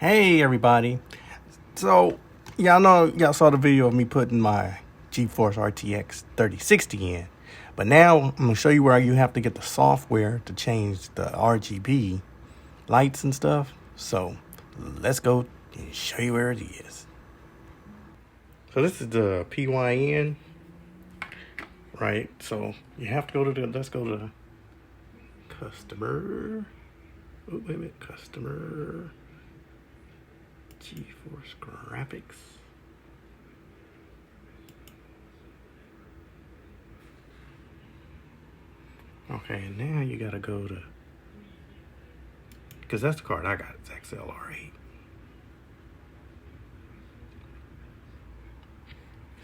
Hey everybody. So y'all know y'all saw the video of me putting my GeForce RTX 3060 in. But now I'm gonna show you where you have to get the software to change the RGB lights and stuff. So let's go and show you where it is. So this is the PYN, right? So you have to go to let's go to customer. Oh, wait a minute, customer. GeForce graphics. Okay, and now you gotta go to, because that's the card I got, it's Xlr8.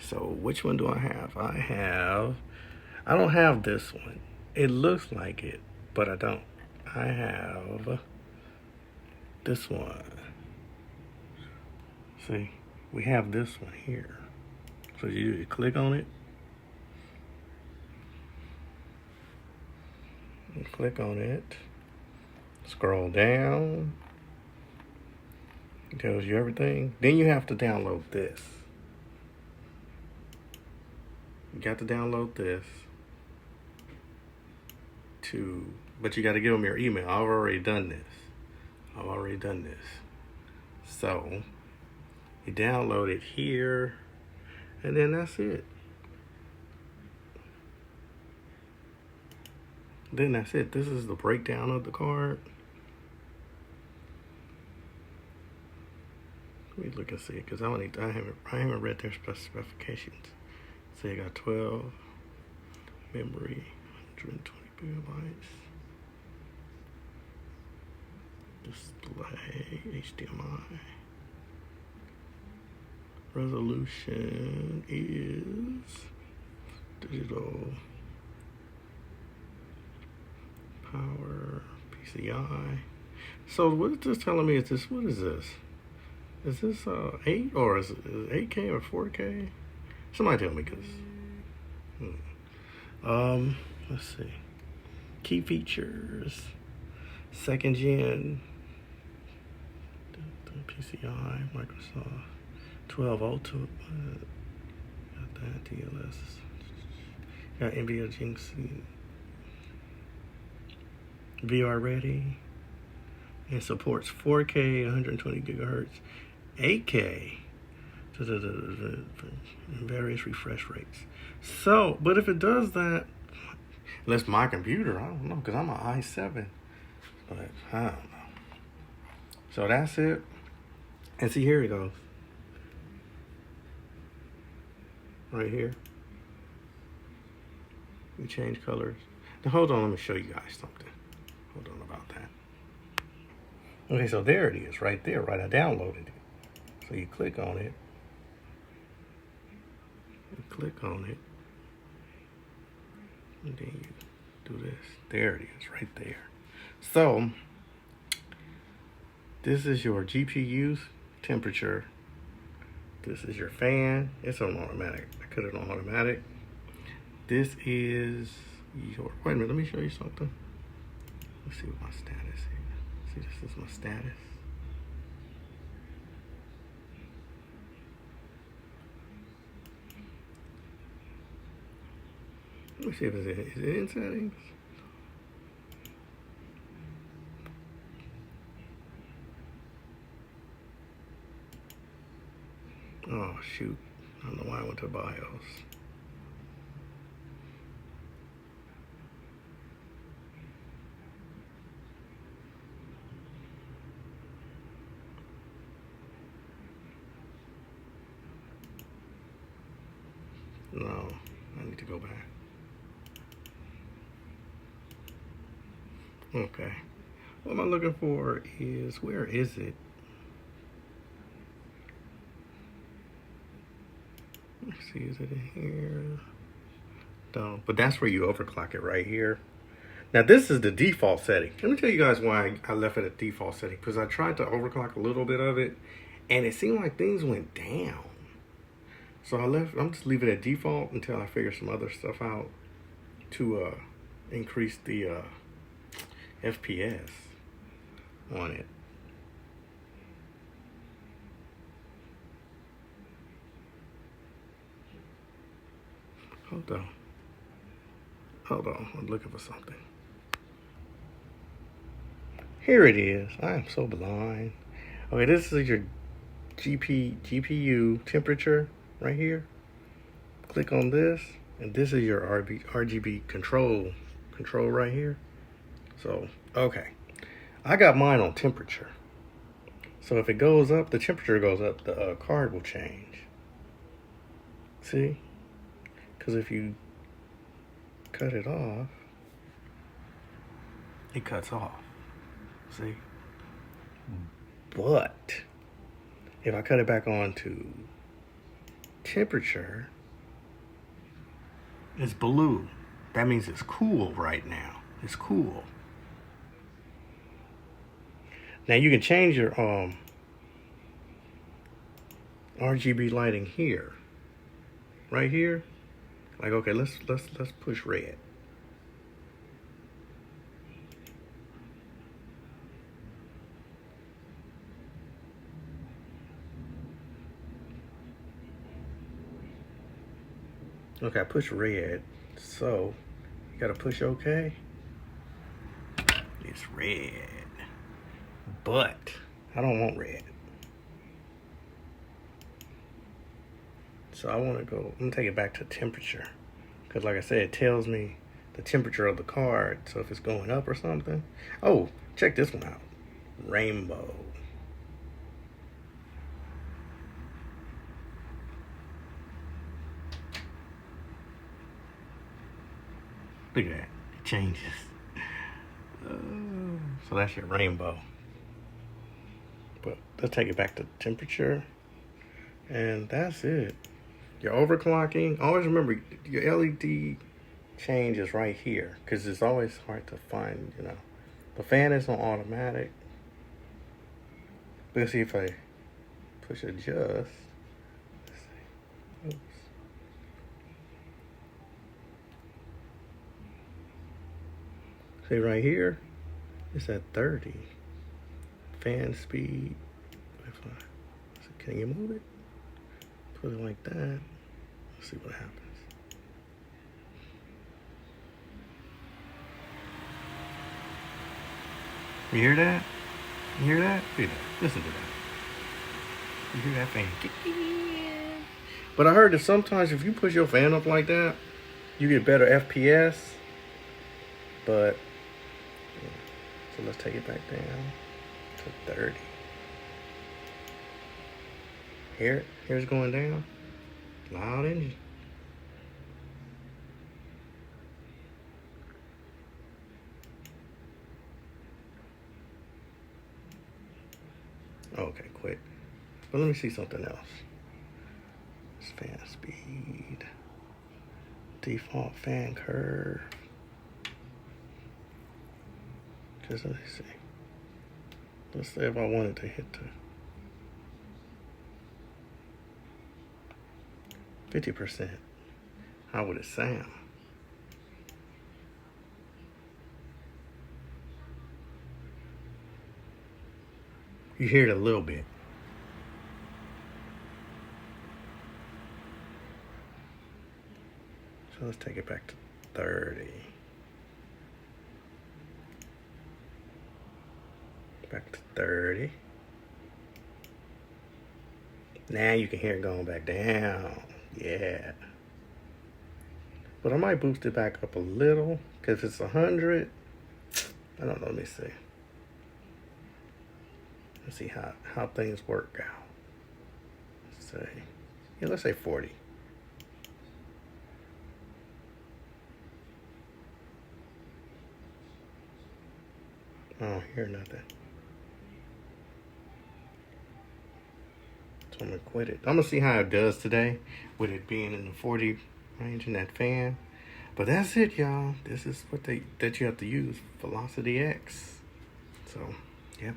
So which one do I have? I don't have this one. It looks like it, but I don't. I have this one. See, we have this one here. So you click on it. And click on it. Scroll down. It tells you everything. Then you have to download this. You got to download this but you got to give them your email. I've already done this. So you download it here, and then that's it. This is the breakdown of the card. Let me look and see, because I haven't read their specifications. So you got 12 memory, 120 gigabytes, display, HDMI. Resolution is digital, power, PCI. So what is this telling me? What is this? Is this 8 or is it 8K or 4K? Somebody tell me, because let's see. Key features, second gen, PCI, Microsoft, 12 Ultra, got that, TLS, got NVIDIA Jinx, VR ready, and supports 4K, 120 gigahertz, 8K, various refresh rates. So, but if it does that, unless my computer, I don't know, because I'm an i7, but I don't know. So that's it. And see, here it goes. Right here. We change colors. Now hold on, let me show you guys something. Hold on about that. Okay, so there it is, right there, right? I downloaded it. So you click on it. And then you do this. There it is, right there. So this is your GPU temperature. This is your fan. It's on automatic. I put it on automatic. This is your, wait a minute, let me show you something. Let's see what my status is. See, this is my status. Let me see if it's in. Is it in settings? Oh shoot. I don't know why I went to BIOS. No, I need to go back. Okay. What am I looking for is, where is it? Let's see, is it in here? No, but that's where you overclock it, right here. Now this is the default setting. Let me tell you guys why I left it at default setting, because I tried to overclock a little bit of it and it seemed like things went down. So I'm just leaving it at default until I figure some other stuff out to increase the FPS on it. Hold on. Hold on. I'm looking for something. Here it is. I am so blind. Okay, this is your GPU temperature right here. Click on this, and this is your RGB control right here. So, okay. I got mine on temperature. So if it goes up, the temperature goes up, the card will change. See? Because if you cut it off, it cuts off. See? But if I cut it back on to temperature, it's blue. That means it's cool right now. It's cool. Now you can change your RGB lighting here. Right here. Like, okay, let's push red. Okay, I push red, so you gotta push OK. It's red, but I don't want red. So I wanna go, I'm gonna take it back to temperature. Because like I said, it tells me the temperature of the card. So if it's going up or something. Oh, check this one out. Rainbow. Look at that, it changes. So that's your rainbow. But let's take it back to temperature. And that's it. Your overclocking, always remember your LED change is right here because it's always hard to find, you know. The fan is on automatic. Let's see if I push adjust. Let's see. Oops. See right here, it's at 30. Fan speed. Can you move it? Put it like that. Let's see what happens. You hear that? You hear that? Look at that. Listen to that. You hear that fan? But I heard that sometimes if you push your fan up like that, you get better FPS. But yeah. So let's take it back down to 30. Here's going down. Loud engine. Okay, quit. But let me see something else. Fan speed. Default fan curve. Just let me see. Let's say if I wanted to hit the 50%, how would it sound? You hear it a little bit. So let's take it back to 30. Back to 30. Now you can hear it going back down. Yeah. But I might boost it back up a little, because it's 100. I don't know, let me see. Let's see how things work out. Let's say, yeah, let's say 40. I don't hear nothing. So I'm gonna quit it. I'm gonna see how it does today with it being in the 40 range in that fan. But that's it, y'all. This is what that you have to use, Velocity X. So, yep.